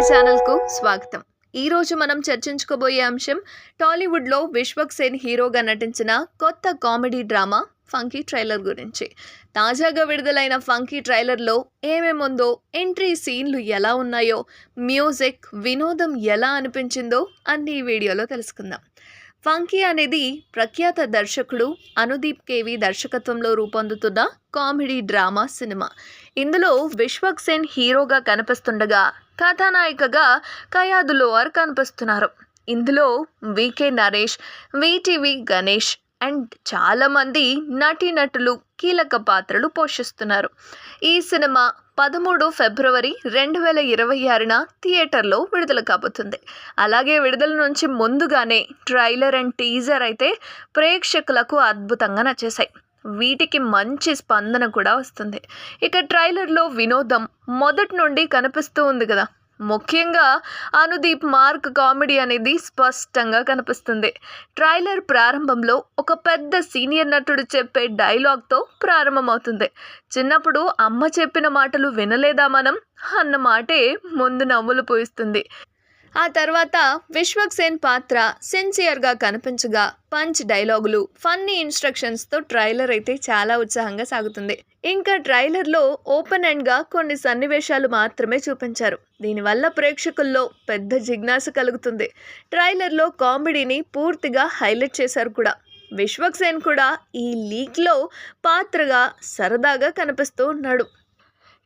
My ఛానల్కు స్వాగతం. ఈరోజు మనం చర్చించుకోబోయే అంశం టాలీవుడ్లో విశ్వక్ సేన్ హీరోగా నటించిన కొత్త కామెడీ డ్రామా ఫంకీ ట్రైలర్ గురించి. తాజాగా విడుదలైన ఫంకీ ట్రైలర్లో ఏమేముందో, ఎంట్రీ సీన్లు ఎలా ఉన్నాయో, మ్యూజిక్, వినోదం ఎలా అనిపించిందో అన్ని ఈ వీడియోలో తెలుసుకుందాం. ఫంకీ అనేది ప్రఖ్యాత దర్శకుడు అనుదీప్ కేవి దర్శకత్వంలో రూపొందుతున్న కామెడీ డ్రామా సినిమా. ఇందులో విశ్వక్ సేన్ హీరోగా కనిపిస్తుండగా కథానాయికగా కయాదు లోవర్ కనిపిస్తున్నారు. ఇందులో VK Naresh, VTV Ganesh and చాలామంది నటీనటులు కీలక పాత్రలు పోషిస్తున్నారు. ఈ సినిమా 13 ఫిబ్రవరి 2026న థియేటర్లో విడుదల కాబోతుంది. అలాగే విడుదల నుంచి ముందుగానే ట్రైలర్ అండ్ టీజర్ అయితే ప్రేక్షకులకు అద్భుతంగా నచ్చేశాయి. వీటికి మంచి స్పందన కూడా వస్తుంది. ఇక ట్రైలర్లో వినోదం మొదటి నుండి కనిపిస్తూ ఉంది కదా. ముఖ్యంగా అనుదీప్ మార్క్ కామెడీ అనేది స్పష్టంగా కనిపిస్తుంది. ట్రైలర్ ప్రారంభంలో ఒక పెద్ద సీనియర్ నటుడు చెప్పే డైలాగ్తో ప్రారంభమవుతుంది. చిన్నప్పుడు అమ్మ చెప్పిన మాటలు వినలేదా మనం అన్న మాటే ముందు నవ్వులు పూయిస్తుంది. ఆ తర్వాత విశ్వక్ సేన్ పాత్ర సిన్సియర్గా కనిపించగా పంచ్ డైలాగులు, ఫన్నీ ఇన్స్ట్రక్షన్స్తో ట్రైలర్ అయితే చాలా ఉత్సాహంగా సాగుతుంది. ఇంకా ట్రైలర్లో ఓపెన్ ఎండ్గా కొన్ని సన్నివేశాలు మాత్రమే చూపించారు. దీనివల్ల ప్రేక్షకుల్లో పెద్ద జిజ్ఞాస కలుగుతుంది. ట్రైలర్లో కామెడీని పూర్తిగా హైలైట్ చేశారు కూడా. విశ్వక్ సేన్ కూడా ఈ లీక్లో పాత్రగా సరదాగా కనిపిస్తూ ఉన్నాడు.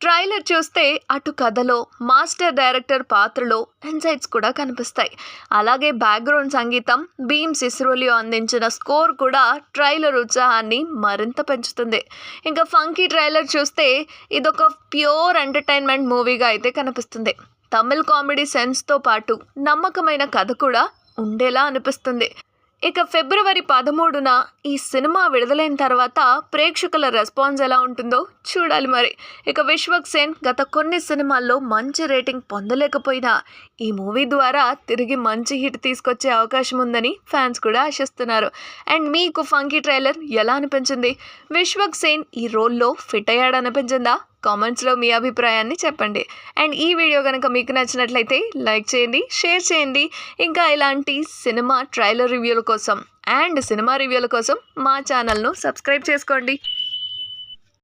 ట్రైలర్ చూస్తే అటు కథలో, మాస్టర్ డైరెక్టర్ పాత్రలో ఇన్సైట్స్ కూడా కనిపిస్తాయి. అలాగే బ్యాక్గ్రౌండ్ సంగీతం, భీమ్ సిసిరోలియో అందించిన స్కోర్ కూడా ట్రైలర్ ఉత్సాహాన్ని మరింత పెంచుతుంది. ఇంకా ఫంకీ ట్రైలర్ చూస్తే ఇదొక ప్యూర్ ఎంటర్టైన్మెంట్ మూవీగా అయితే కనిపిస్తుంది. తమిళ్ కామెడీ సెన్స్తో పాటు నమ్మకమైన కథ కూడా ఉండేలా అనిపిస్తుంది. ఇక ఫిబ్రవరి 13న ఈ సినిమా విడుదలైన తర్వాత ప్రేక్షకుల రెస్పాన్స్ ఎలా ఉంటుందో చూడాలి మరి. ఇక విశ్వక్ సేన్ గత కొన్ని సినిమాల్లో మంచి రేటింగ్ పొందలేకపోయినా ఈ మూవీ ద్వారా తిరిగి మంచి హిట్ తీసుకొచ్చే అవకాశం ఉందని ఫ్యాన్స్ కూడా ఆశిస్తున్నారు. అండ్ మీకు ఫంకీ ట్రైలర్ ఎలా అనిపించింది? విశ్వక్ సేన్ ఈ రోల్లో ఫిట్ అయ్యాడనిపించిందా? కామెంట్స్లో మీ అభిప్రాయాన్ని చెప్పండి. అండ్ ఈ వీడియో కనుక మీకు నచ్చినట్లయితే లైక్ చేయండి, షేర్ చేయండి. ఇంకా ఇలాంటి సినిమా ట్రైలర్ రివ్యూల కోసం అండ్ సినిమా రివ్యూల కోసం మా ఛానల్ను సబ్స్క్రైబ్ చేసుకోండి.